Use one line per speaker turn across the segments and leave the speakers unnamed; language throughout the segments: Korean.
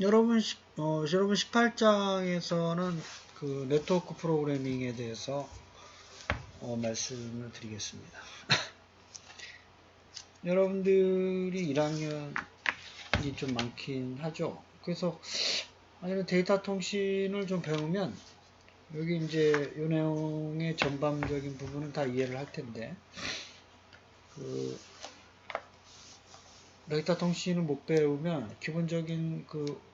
여러분 18장에서는 그 네트워크 프로그래밍에 대해서 말씀을 드리겠습니다. 여러분들이 1학년이 좀 많긴 하죠. 그래서 아니면 데이터 통신을 좀 배우면 여기 이제 이 내용의 전반적인 부분은 다 이해를 할 텐데, 그 데이터 통신을 못 배우면 기본적인 그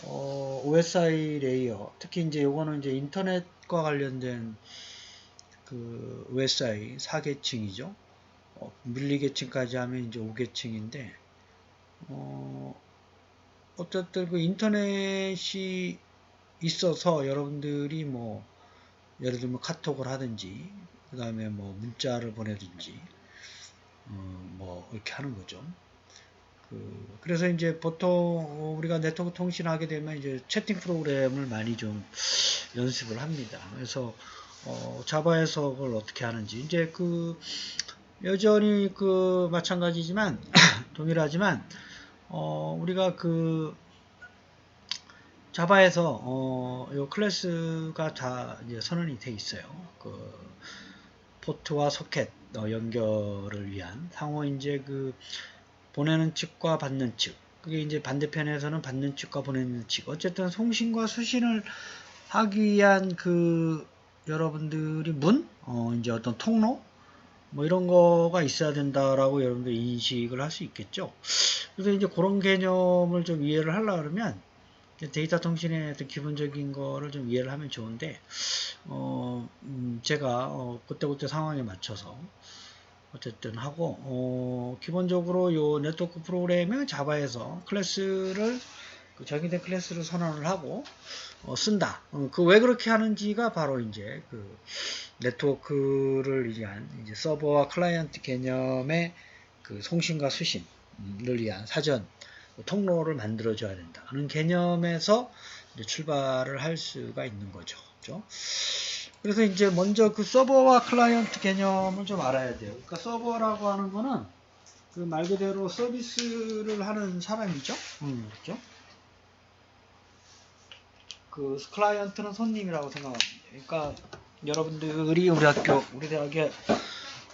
OSI 레이어, 특히 이제 요거는 이제 인터넷과 관련된 그 OSI 4계층이죠. 물리계층까지 하면 이제 5계층인데, 어쨌든 그 인터넷이 있어서 여러분들이 뭐 예를 들면 카톡을 하든지 그 다음에 뭐 문자를 보내든지 뭐 이렇게 하는 거죠. 그래서 이제 보통 우리가 네트워크 통신하게 되면 이제 채팅 프로그램을 많이 좀 연습을 합니다. 그래서 자바에서 그걸 어떻게 하는지 이제 그 여전히 그 마찬가지지만 동일하지만 우리가 그 자바에서 요 클래스가 다 이제 선언이 돼 있어요. 그 포트와 소켓 연결을 위한 상호 이제 그 보내는 측과 받는 측, 그게 이제 반대편에서는 받는 측과 보내는 측, 어쨌든 송신과 수신을 하기 위한 그 여러분들이 이제 어떤 통로 뭐 이런 거가 있어야 된다라고 여러분들 인식을 할 수 있겠죠. 그래서 이제 그런 개념을 좀 이해를 하려고 그러면 데이터 통신의 어떤 기본적인 거를 좀 이해를 하면 좋은데, 제가 그때그때 상황에 맞춰서 어쨌든 하고, 기본적으로 요 네트워크 프로그램은 자바에서 클래스를 정의된 클래스를 선언을 하고 쓴다. 그 왜 그렇게 하는지가 바로 이제 그 네트워크를 위한 이제 서버와 클라이언트 개념의 그 송신과 수신을 위한 사전 통로를 만들어줘야 된다는 개념에서 이제 출발을 할 수가 있는 거죠. 그렇죠? 그래서 이제 먼저 그 서버와 클라이언트 개념을 좀 알아야 돼요. 그러니까 서버라고 하는 거는 그 말 그대로 서비스를 하는 사람이죠. 그렇죠? 그 클라이언트는 손님이라고 생각합니다. 그러니까 여러분들이 우리 대학의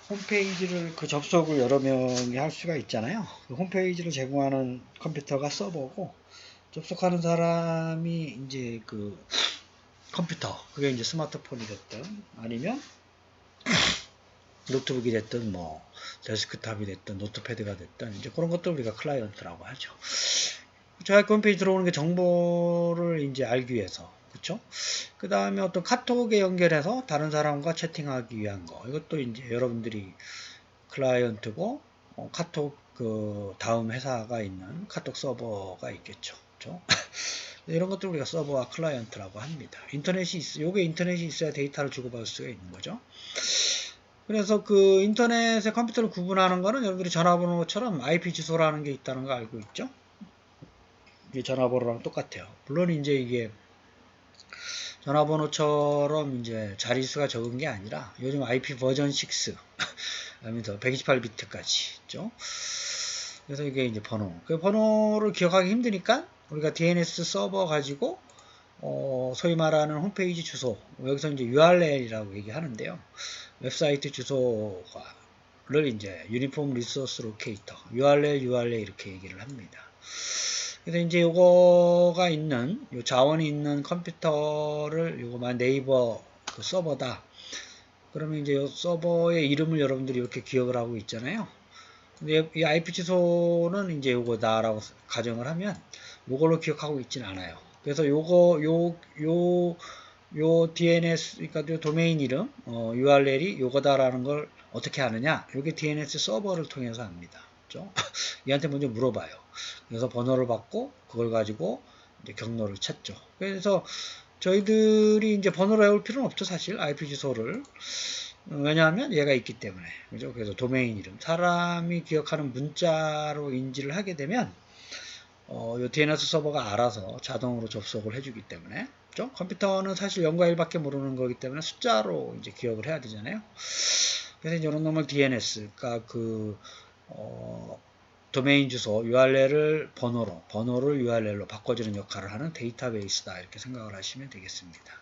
홈페이지를 그 접속을 여러 명이 할 수가 있잖아요. 그 홈페이지를 제공하는 컴퓨터가 서버고, 접속하는 사람이 이제 그 컴퓨터, 그게 이제 스마트폰이 됐든 아니면 노트북이 됐든 뭐 데스크탑이 됐든 노트패드가 됐든 이제 그런 것들 우리가 클라이언트라고 하죠. 저희 홈페이지 들어오는 게 정보를 이제 알기 위해서, 그렇죠? 그 다음에 어떤 카톡에 연결해서 다른 사람과 채팅하기 위한 거, 이것도 이제 여러분들이 클라이언트고, 카톡 그 다음 회사가 있는 카톡 서버가 있겠죠. 그렇죠? 이런 것들 우리가 서버와 클라이언트라고 합니다. 요게 인터넷이 있어야 데이터를 주고받을 수가 있는 거죠. 그래서 그 인터넷에 컴퓨터를 구분하는 거는 여러분들이 전화번호처럼 IP 주소라는 게 있다는 거 알고 있죠? 이게 전화번호랑 똑같아요. 물론 이제 이게 전화번호처럼 이제 자릿수가 적은 게 아니라 요즘 IP 버전 6 하면서 128비트까지 있죠. 그래서 이게 이제 번호. 그 번호를 기억하기 힘드니까 우리가 DNS 서버 가지고 소위 말하는 홈페이지 주소, 여기서 이제 URL이라고 얘기하는데요. 웹사이트 주소를 이제 유니폼 리소스 로케이터, URL 이렇게 얘기를 합니다. 그래서 이제 요거가 있는, 요 자원이 있는 컴퓨터를 요거만 네이버 그 서버다. 그러면 이제 요 서버의 이름을 여러분들이 이렇게 기억을 하고 있잖아요. 근데 이 IP 주소는 이제 요거다라고 가정을 하면 요걸로 기억하고 있진 않아요. 그래서 요 DNS, 그러니까 요 도메인 이름, URL이 요거다라는 걸 어떻게 하느냐? 요게 DNS 서버를 통해서 합니다. 그렇죠? 얘한테 먼저 물어봐요. 그래서 번호를 받고 그걸 가지고 이제 경로를 찾죠. 그래서 저희들이 이제 번호를 외울 필요는 없죠, 사실. IP 주소를. 왜냐하면 얘가 있기 때문에. 그죠? 그래서 도메인 이름. 사람이 기억하는 문자로 인지를 하게 되면, 요 DNS 서버가 알아서 자동으로 접속을 해주기 때문에. 그죠? 컴퓨터는 사실 0과 1밖에 모르는 거기 때문에 숫자로 이제 기억을 해야 되잖아요. 그래서 이제 이런 놈을 DNS, 그러니까 도메인 주소 URL을 번호를 URL로 바꿔주는 역할을 하는 데이터베이스다 이렇게 생각을 하시면 되겠습니다.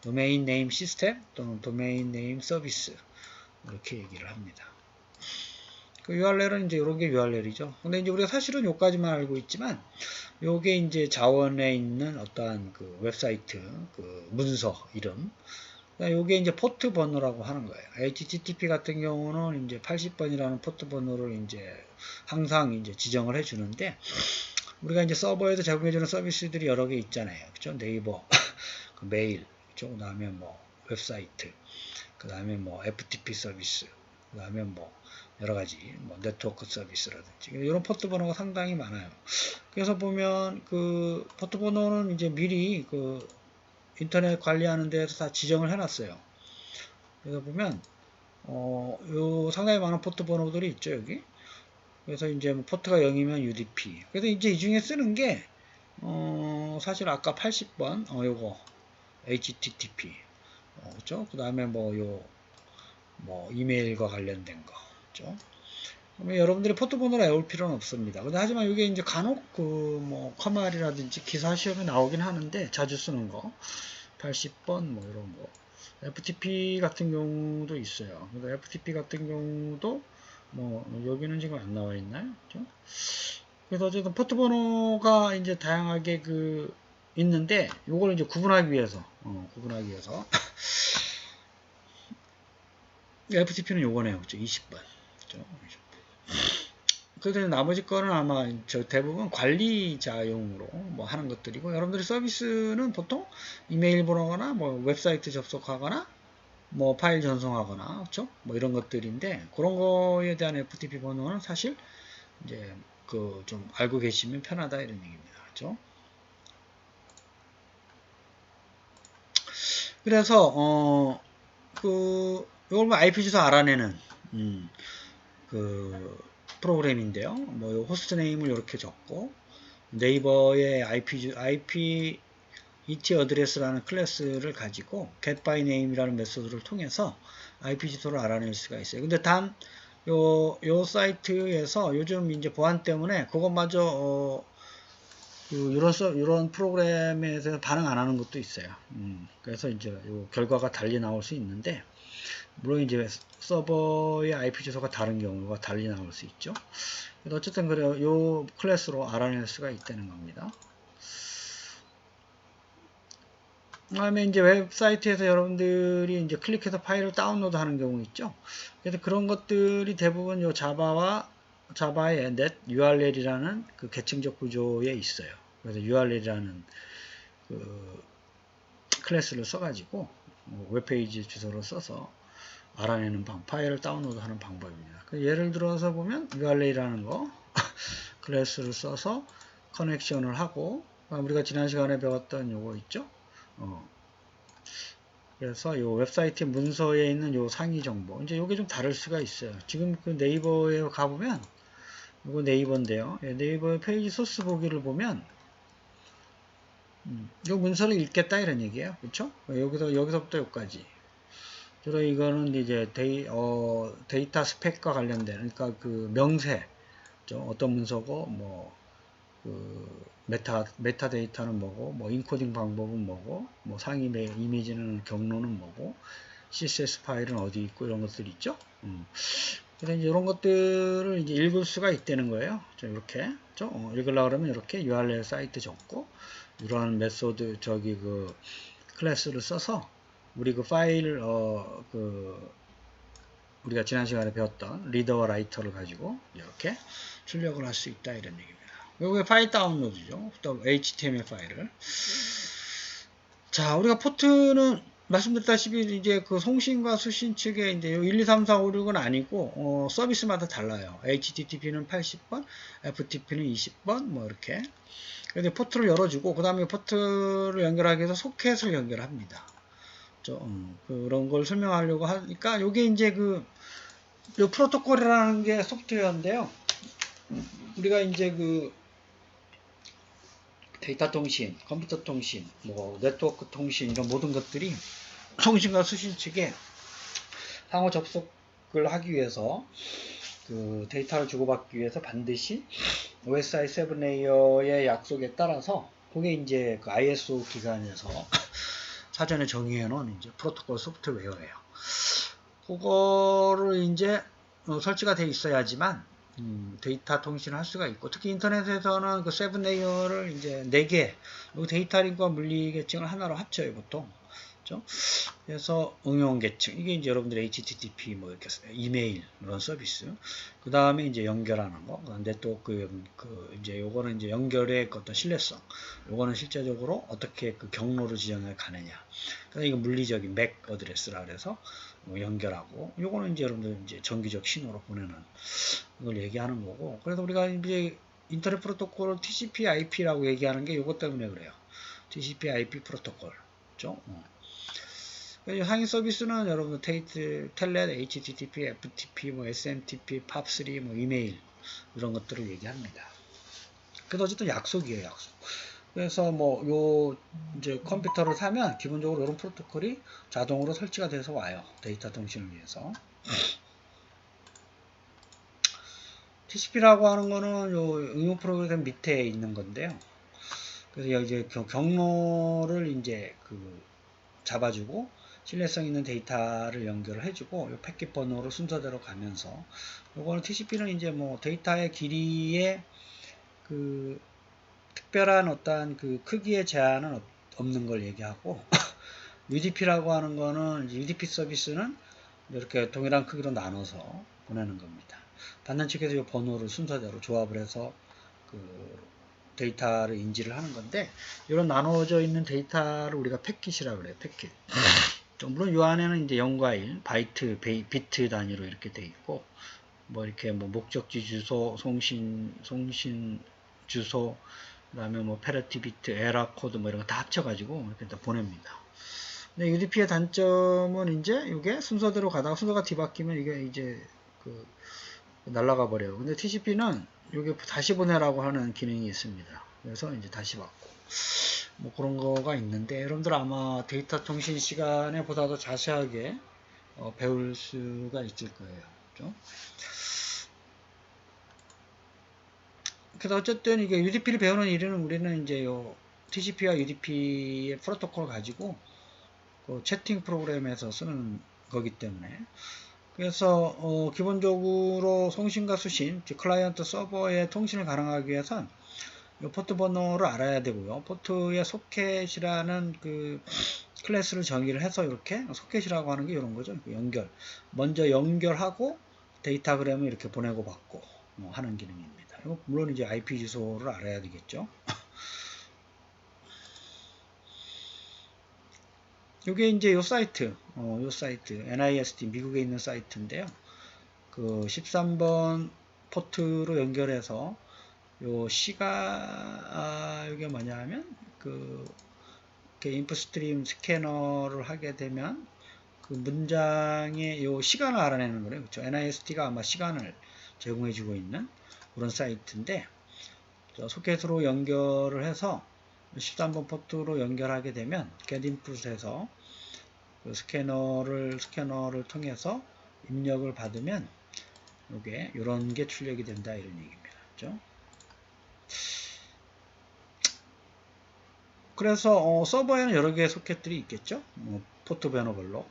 도메인 네임 시스템 또는 도메인 네임 서비스 이렇게 얘기를 합니다. 그 URL은 이제 이런 게 URL이죠. 근데 이제 우리가 사실은 요까지만 알고 있지만 요게 이제 자원에 있는 어떠한 그 웹사이트 그 문서 이름 요게 이제 포트 번호라고 하는 거예요. HTTP 같은 경우는 이제 80번이라는 포트 번호를 이제 항상 이제 지정을 해 주는데 우리가 이제 서버에서 제공해 주는 서비스들이 여러 개 있잖아요. 그죠? 네이버, 그 메일, 그죠? 그다음에 뭐 웹사이트, 그다음에 뭐 FTP 서비스, 그다음에 뭐 여러 가지 뭐 네트워크 서비스라든지 이런 포트 번호가 상당히 많아요. 그래서 보면 그 포트 번호는 이제 미리 그 인터넷 관리하는 데에서 다 지정을 해놨어요. 그래서 보면 요 상당히 많은 포트 번호들이 있죠 여기. 그래서 이제 뭐 포트가 0이면 UDP. 그래서 이제 이 중에 쓰는 게 사실 아까 80번 요거 HTTP 그죠? 그 다음에 뭐 이메일과 관련된 거 그죠? 그러면 여러분들이 포트 번호를 외울 필요는 없습니다. 근데 하지만 이게 이제 간혹 뭐 컴알이라든지 기사 시험에 나오긴 하는데 자주 쓰는 거 80번 뭐 이런 거 FTP 같은 경우도 있어요. 근데 FTP 같은 경우도 뭐 여기는 지금 안 나와 있나요? 그렇죠? 그래서 어쨌든 포트 번호가 이제 다양하게 그 있는데 요걸 이제 구분하기 위해서 FTP는 요거네요. 그렇죠? 20번. 그렇죠? 그래서 나머지 거는 아마 대부분 관리자용으로 뭐 하는 것들이고 여러분들이 서비스는 보통 이메일 보내거나 뭐 웹사이트 접속하거나 뭐 파일 전송하거나 그렇죠? 뭐 이런 것들인데 그런 거에 대한 FTP 번호는 사실 이제 그 좀 알고 계시면 편하다 이런 얘기입니다. 그렇죠? 그래서 이걸 뭐 IP 주소 알아내는 그 프로그램인데요. 뭐 호스트 네임을 이렇게 적고 네이버의 IP ET 어드레스라는 클래스를 가지고 getByName이라는 메소드를 통해서 IP 주소를 알아낼 수가 있어요. 근데 단 요 사이트에서 요즘 이제 보안 때문에 그것마저 이런 프로그램에서 반응 안 하는 것도 있어요. 그래서 이제 요 결과가 달리 나올 수 있는데 물론 이제 서버의 IP 주소가 다른 경우가 달리 나올 수 있죠. 어쨌든 그래요. 요 클래스로 알아낼 수가 있다는 겁니다. 그다음에 이제 웹사이트에서 여러분들이 이제 클릭해서 파일을 다운로드 하는 경우 있죠. 그래서 그런 것들이 대부분 요 자바의 net URL이라는 그 계층적 구조에 있어요. 그래서 URL이라는 그 클래스를 써가지고 웹페이지 주소를 써서 알아내는 파일을 다운로드 하는 방법입니다. 예를 들어서 보면 URL이라는 거 클래스를 써서 커넥션을 하고 우리가 지난 시간에 배웠던 요거 있죠. 그래서 요 웹사이트 문서에 있는 요 상위 정보 이제 요게 좀 다를 수가 있어요. 지금 그 네이버에 가보면 요거 네이버인데요. 네이버 페이지 소스 보기를 보면 요 문서를 읽겠다 이런 얘기예요. 그렇죠? 여기서부터 여기까지. 주로 이거는 이제 데이터 스펙과 관련된 그러니까 그 명세 어떤 문서고 그 메타 데이터는 뭐고 뭐 인코딩 방법은 뭐고 뭐 상위 이미지는 경로는 뭐고 CSS 파일은 어디 있고 이런 것들이 있죠. 그래서 이제 이런 것들을 이제 읽을 수가 있다는 거예요. 이렇게 읽으려고 그러면 이렇게 URL 사이트 적고 이러한 메소드 그 클래스를 써서 우리 그 파일 우리가 지난 시간에 배웠던 리더와 라이터를 가지고 이렇게 출력을 할 수 있다 이런 얘기입니다. 이게 파일 다운로드죠. 또 HTML 파일을. 자, 우리가 포트는 말씀드렸다시피 이제 그 송신과 수신 측에 이제 1, 2, 3, 4, 5, 6은 아니고 서비스마다 달라요. HTTP는 80번, FTP는 20번 뭐 이렇게. 그래서 포트를 열어주고 그 다음에 포트를 연결하기 위해서 소켓을 연결합니다. 그런 걸 설명하려고 하니까 이게 이제 요 프로토콜이라는 게 소프트웨어인데요. 우리가 이제 그 데이터 통신, 컴퓨터 통신, 뭐 네트워크 통신 이런 모든 것들이 송신과 수신 측에 상호 접속을 하기 위해서 그 데이터를 주고받기 위해서 반드시 OSI 7 레이어의 약속에 따라서 그게 이제 그 ISO 기관에서 사전에 정의해 놓은 이제 프로토콜 소프트웨어예요. 그거를 이제 설치가 돼 있어야지만 데이터 통신을 할 수가 있고, 특히 인터넷에서는 그 7 레이어를 이제 4개, 데이터 링크와 물리 계층을 하나로 합쳐요, 보통. 그렇죠? 그래서 응용 계층, 이게 이제 여러분들 HTTP 뭐 이렇게 이메일 이런 서비스, 그 다음에 이제 연결하는 거, 그다음 네트워크 이제 요거는 이제 연결의 어떤 신뢰성, 요거는 실제적으로 어떻게 그 경로를 지정해 가느냐. 그다음에 이거 물리적인 맥 어드레스라 그래서 뭐 연결하고, 요거는 이제 여러분들 이제 정기적 신호로 보내는 이걸 얘기하는 거고, 그래서 우리가 이제 인터넷 프로토콜을 TCP/IP라고 얘기하는 게 요것 때문에 그래요. TCP/IP 프로토콜, 그렇죠? 상위 서비스는 여러분 텔넷, HTTP, FTP, 뭐 SMTP, POP3, 뭐 이메일 이런 것들을 얘기합니다. 그래서 어쨌든 약속이에요, 약속. 그래서 뭐 요 이제 컴퓨터를 사면 기본적으로 이런 프로토콜이 자동으로 설치가 돼서 와요. 데이터 통신을 위해서. TCP라고 하는 거는 요 응용 프로그램 밑에 있는 건데요. 그래서 이제 경로를 이제 그 잡아주고 신뢰성 있는 데이터를 연결을 해주고 이 패킷 번호로 순서대로 가면서, 요거는 TCP는 이제 뭐 데이터의 길이에 그 특별한 어떤 그 크기의 제한은 없는 걸 얘기하고 UDP라고 하는 거는 UDP 서비스는 이렇게 동일한 크기로 나눠서 보내는 겁니다. 받는 측에서 이 번호를 순서대로 조합을 해서 그 데이터를 인지를 하는 건데, 이런 나눠져 있는 데이터를 우리가 패킷이라고 그래요. 패킷. 물론 이 안에는 이제 0과 1, 바이트, 비트 단위로 이렇게 돼 있고, 뭐 이렇게 뭐 목적지 주소, 송신 주소, 그다음에 뭐 페러티 비트, 에라 코드 뭐 이런 거 다 합쳐가지고 이렇게 다 보냅니다. 근데 UDP의 단점은 이제 이게 순서대로 가다가 순서가 뒤바뀌면 이게 이제 그 날아가 버려요. 근데 TCP는 이게 다시 보내라고 하는 기능이 있습니다. 그래서 이제 다시 받고 뭐 그런 거가 있는데, 여러분들 아마 데이터 통신 시간에 보다 더 자세하게 배울 수가 있을 거예요. 그렇죠? 그래서 어쨌든 이게 UDP를 배우는 일은 우리는 이제 요 TCP와 UDP의 프로토콜을 가지고 그 채팅 프로그램에서 쓰는 거기 때문에, 그래서 기본적으로 송신과 수신, 즉 클라이언트 서버의 통신을 가능하기 위해선 이 포트 번호를 알아야 되고요. 포트의 소켓이라는 그 클래스를 정의를 해서 이렇게 소켓이라고 하는 게 이런 거죠. 연결. 먼저 연결하고 데이터그램을 이렇게 보내고 받고 하는 기능입니다. 물론 이제 IP 주소를 알아야 되겠죠. 이게 이제 요 사이트, NIST 미국에 있는 사이트인데요. 그 13번 포트로 연결해서 요 이게 뭐냐면 인풋 스트림 스캐너를 하게 되면 그 문장의 요 시간을 알아내는 거예요. 그렇죠? NIST가 아마 시간을 제공해주고 있는 그런 사이트인데, 소켓으로 연결을 해서 13번 포트로 연결하게 되면 getInput에서 그 스캐너를 통해서 입력을 받으면 이게 이런 게 출력이 된다, 이런 얘기입니다. 그렇죠? 그래서 서버에는 여러 개의 소켓들이 있겠죠. 포트 번호별로.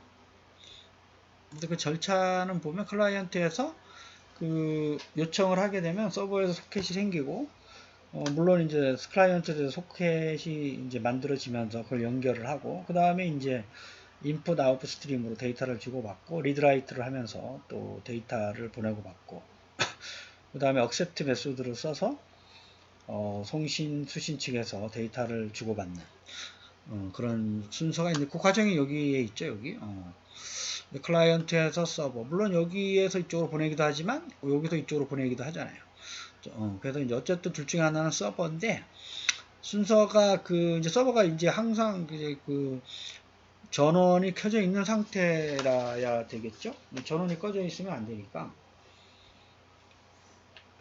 근데 그 절차는 보면 클라이언트에서 그 요청을 하게 되면 서버에서 소켓이 생기고, 물론 이제 클라이언트에서 소켓이 이제 만들어지면서 그걸 연결을 하고, 그 다음에 이제 인풋 아웃풋 스트림으로 데이터를 주고받고 리드라이트를 하면서 또 데이터를 보내고 받고 그 다음에 accept 메소드를 써서 송신 수신 측에서 데이터를 주고받는 그런 순서가 있는데, 그 과정이 여기에 있죠. 여기 클라이언트에서 서버, 물론 여기에서 이쪽으로 보내기도 하지만 여기서 이쪽으로 보내기도 하잖아요. 그래서 이제 어쨌든 둘 중에 하나는 서버인데, 순서가 이제 서버가 이제 항상 이제 전원이 켜져 있는 상태라야 되겠죠. 전원이 꺼져 있으면 안 되니까.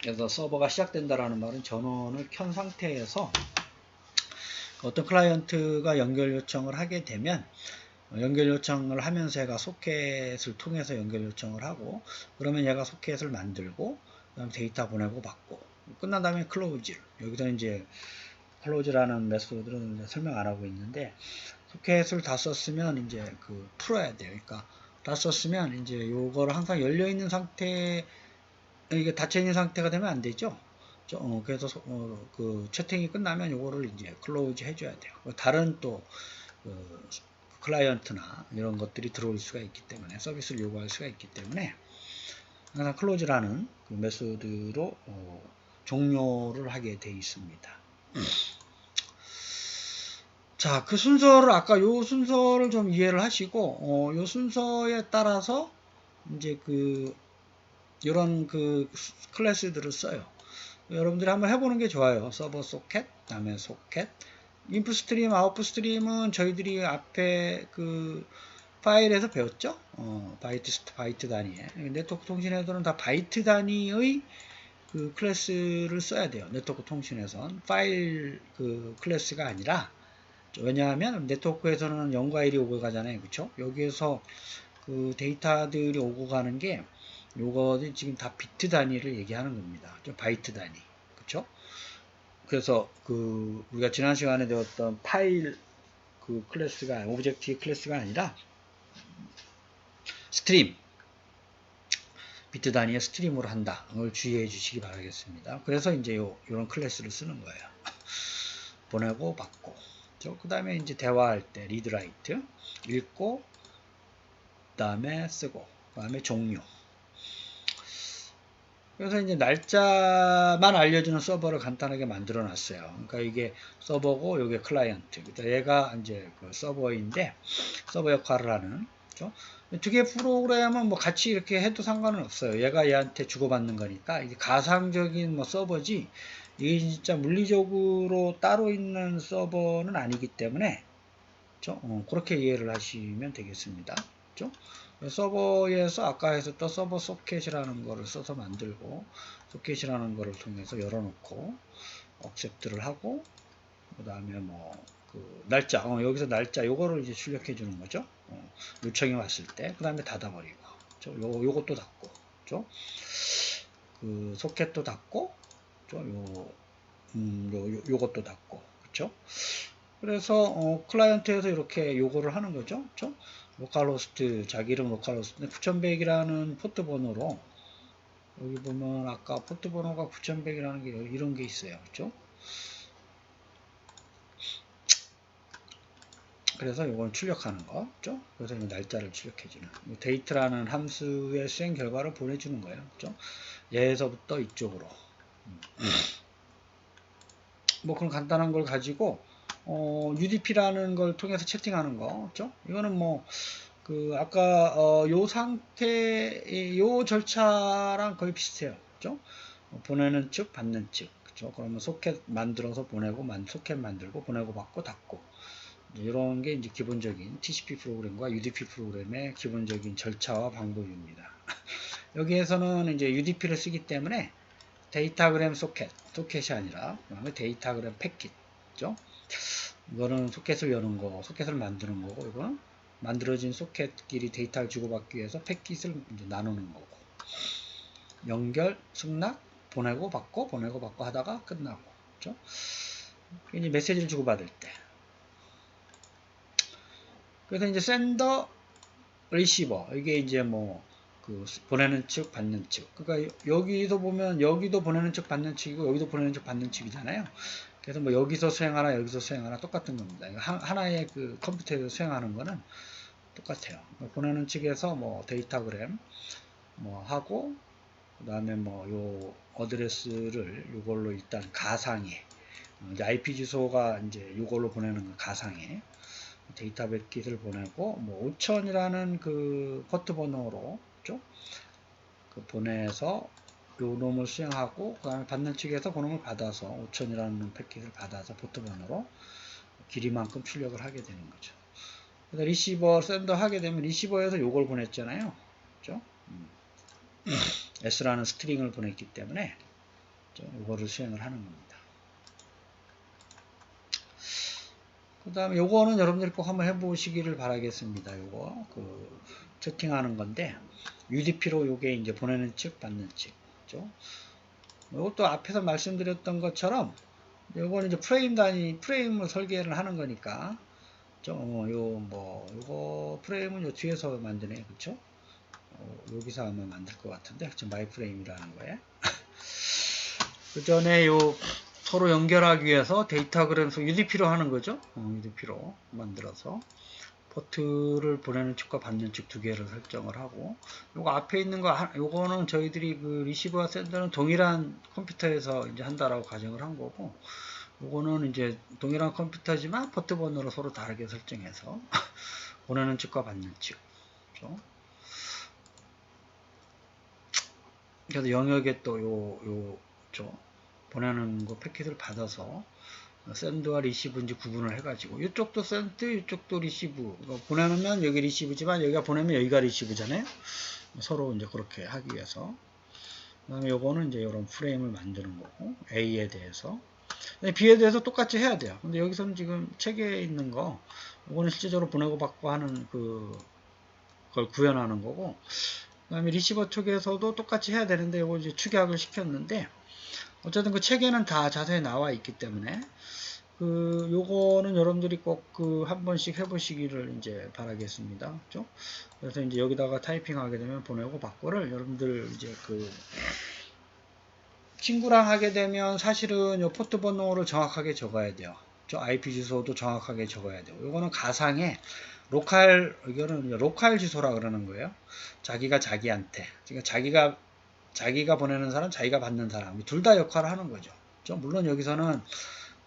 그래서 서버가 시작된다라는 말은 전원을 켠 상태에서 어떤 클라이언트가 연결 요청을 하게 되면 연결 요청을 하면서 얘가 소켓을 통해서 연결 요청을 하고, 그러면 얘가 소켓을 만들고, 그다음 데이터 보내고 받고, 끝난 다음에 클로즈. 여기서 이제 클로즈라는 메소드는 이제 설명 안 하고 있는데, 소켓을 다 썼으면 이제 그 풀어야 돼요. 그러니까 다 썼으면 이제 요거를 항상 열려 있는 상태, 이게 닫혀 있는 상태가 되면 안 되죠. 그래서 그 채팅이 끝나면 요거를 이제 클로즈 해줘야 돼요. 다른 또 그 클라이언트나 이런 것들이 들어올 수가 있기 때문에, 서비스를 요구할 수가 있기 때문에 항상 클로즈라는 그 메소드로 종료를 하게 돼 있습니다. 자, 그 순서를 아까 요 순서를 좀 이해를 하시고, 요 순서에 따라서 이제 그 이런 그 클래스들을 써요. 여러분들이 한번 해보는 게 좋아요. 서버 소켓, 다음에 소켓, 인풋 스트림, 아웃풋 스트림은 저희들이 앞에 그 파일에서 배웠죠. 바이트 단위에. 네트워크 통신에서는 다 바이트 단위의 그 클래스를 써야 돼요. 네트워크 통신에선 파일 그 클래스가 아니라, 왜냐하면 네트워크에서는 0과 1이 오고 가잖아요. 그쵸? 여기에서 그 데이터들이 오고 가는 게 요거는 지금 다 비트 단위를 얘기하는 겁니다. 바이트 단위. 그쵸? 그래서 그 우리가 지난 시간에 배웠던 파일 그 클래스가 오브젝트 클래스가 아니라 스트림 비트 단위의 스트림으로 한다. 그걸 주의해 주시기 바라겠습니다. 그래서 이제 요런 클래스를 쓰는 거예요. 보내고 받고. 그 다음에 이제 대화할 때 리드 라이트 읽고, 그 다음에 쓰고, 그 다음에 종료. 그래서 이제 날짜만 알려주는 서버를 간단하게 만들어 놨어요. 그러니까 이게 서버고, 이게 클라이언트. 그러니까 얘가 이제 그 서버인데, 서버 역할을 하는. 그렇죠? 두 개 프로그램은 뭐 같이 이렇게 해도 상관은 없어요. 얘가 얘한테 주고받는 거니까. 이게 가상적인 뭐 서버지, 이게 진짜 물리적으로 따로 있는 서버는 아니기 때문에, 그렇죠? 그렇게 이해를 하시면 되겠습니다. 그렇죠? 서버에서 아까 했었던 서버 소켓이라는 거를 써서 만들고, 소켓이라는 거를 통해서 열어놓고 억셉트를 하고, 그 다음에 뭐 그 날짜, 여기서 날짜 요거를 이제 출력해 주는 거죠. 요청이 왔을 때. 그 다음에 닫아버리고, 그렇죠? 요것도 닫고, 그렇죠? 그 소켓도 닫고, 그렇죠? 요것도 닫고, 그렇죠? 그래서 클라이언트에서 이렇게 요거를 하는 거죠. 그렇죠? 로컬호스트, 자기 이름 로컬호스트 9100이라는 포트 번호로, 여기 보면 아까 포트 번호가 9100이라는 게 이런 게 있어요. 그렇죠? 그래서 이건 출력하는 거. 그렇죠? 그래서 이 날짜를 출력해주는. 데이트라는 함수의 수행 결과를 보내주는 거예요. 그렇죠? 얘에서부터 이쪽으로. 뭐 그런 간단한 걸 가지고 UDP라는 걸 통해서 채팅하는 거. 그렇죠? 이거는 뭐 그 아까 요 상태 요 절차랑 거의 비슷해요. 그죠? 보내는 측 받는 측. 그죠? 그러면 소켓 만들어서 보내고 소켓 만들고 보내고 받고 닫고, 이런 게 이제 기본적인 TCP 프로그램과 UDP 프로그램의 기본적인 절차와 방법입니다. 여기에서는 이제 UDP를 쓰기 때문에 데이터그램 소켓이 아니라 그다음에 데이터그램 패킷. 그죠? 이거는 소켓을 여는 거, 소켓을 만드는 거고, 이거는 만들어진 소켓끼리 데이터를 주고받기 위해서 패킷을 이제 나누는 거고, 연결, 승낙, 보내고 받고 하다가 끝나고, 그렇죠? 이제 메시지를 주고받을 때. 그래서 이제 샌더, 리시버, 이게 이제 뭐 그 보내는 측, 받는 측. 그러니까 여기서 보면 여기도 보내는 측, 받는 측이고 여기도 보내는 측, 받는 측이잖아요. 그래서 뭐 여기서 수행하나 여기서 수행하나 똑같은 겁니다. 하나의 그 컴퓨터에서 수행하는 거는 똑같아요. 보내는 측에서 뭐 데이터그램 뭐 하고, 그 다음에 뭐 요 어드레스를 요걸로 일단 가상에, 이제 IP 주소가 이제 요걸로 보내는 거 가상에 데이터 백킷을 보내고, 뭐 5000이라는 그 포트 번호로, 그죠? 그 보내서 요 놈을 수행하고, 그 다음에 받는 측에서 그 놈을 받아서 5000이라는 패킷을 받아서 포트 번호로 길이만큼 출력을 하게 되는 거죠. 그래서 리시버 샌더 하게 되면 리시버에서 요걸 보냈잖아요. 그죠? S라는 스트링을 보냈기 때문에 요거를 수행을 하는 겁니다. 그 다음에 요거는 여러분들이 꼭 한번 해보시기를 바라겠습니다. 요거 채팅하는 건데 UDP로 요게 이제 보내는 측 받는 측. 그죠? 요것도 앞에서 말씀드렸던 것처럼 요거는 이제 프레임을 설계를 하는 거니까 요거 프레임은 요 뒤에서 만드네. 그쵸? 여기서 아마 만들 것 같은데 지금 마이 프레임이라는 거예요. 그 전에 서로 연결하기 위해서 데이터그램에서 UDP로 하는 거죠. UDP로 만들어서 포트를 보내는 측과 받는 측 두 개를 설정을 하고, 요거 앞에 있는 요거는 저희들이 그 리시버와 샌더는 동일한 컴퓨터에서 이제 한다라고 가정을 한 거고, 요거는 이제 동일한 컴퓨터지만 포트 번호를 서로 다르게 설정해서 보내는 측과 받는 측. 그렇죠? 그래서 영역에 또 보내는 거 패킷을 받아서 샌드와 리시브인지 구분을 해가지고 이쪽도 샌드, 이쪽도 리시브. 보내면 여기 리시브지만 여기가 보내면 여기가 리시브잖아요. 서로 이제 그렇게 하기 위해서. 그다음에 요거는 이제 이런 프레임을 만드는 거고 A에 대해서. B에 대해서 똑같이 해야 돼요. 근데 여기서는 지금 책에 있는 거, 요거는 실제적으로 보내고 받고 하는 그걸 구현하는 거고. 그다음에 리시버 쪽에서도 똑같이 해야 되는데 요거 이제 축약을 시켰는데. 어쨌든 그 책에는 다 자세히 나와 있기 때문에 요거는 여러분들이 꼭 한 번씩 해보시기를 이제 바라겠습니다. 그죠? 그래서 이제 여기다가 타이핑하게 되면 보내고 받고를 여러분들 이제 친구랑 하게 되면 사실은 요 포트 번호를 정확하게 적어야 돼요. IP 주소도 정확하게 적어야 돼요. 요거는 가상의 이거는 로컬 주소라 그러는 거예요. 자기가 자기한테. 그러니까 자기가 보내는 사람, 자기가 받는 사람, 둘 다 역할을 하는 거죠. 물론 여기서는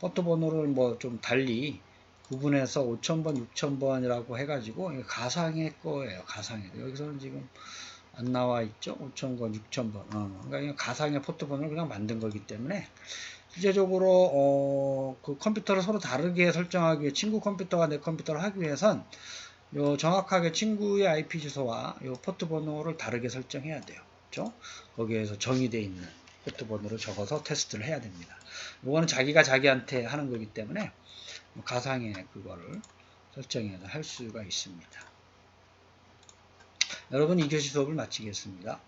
포트 번호를 뭐 좀 달리 구분해서 5000번, 6000번이라고 해가지고 가상의 거예요. 가상의. 여기서는 지금 안 나와 있죠. 5000번, 6000번. 그러니까 가상의 포트 번호를 그냥 만든 거기 때문에 실제적으로 그 컴퓨터를 서로 다르게 설정하기 위해 친구 컴퓨터와 내 컴퓨터를 하기 위해선 정확하게 친구의 IP 주소와 포트 번호를 다르게 설정해야 돼요. 그렇죠? 거기에서 정의되어 있는 포트 번호를 적어서 테스트를 해야 됩니다. 이거는 자기가 자기한테 하는 거기 때문에 가상의 그거를 설정해서 할 수가 있습니다. 여러분 2교시 수업을 마치겠습니다.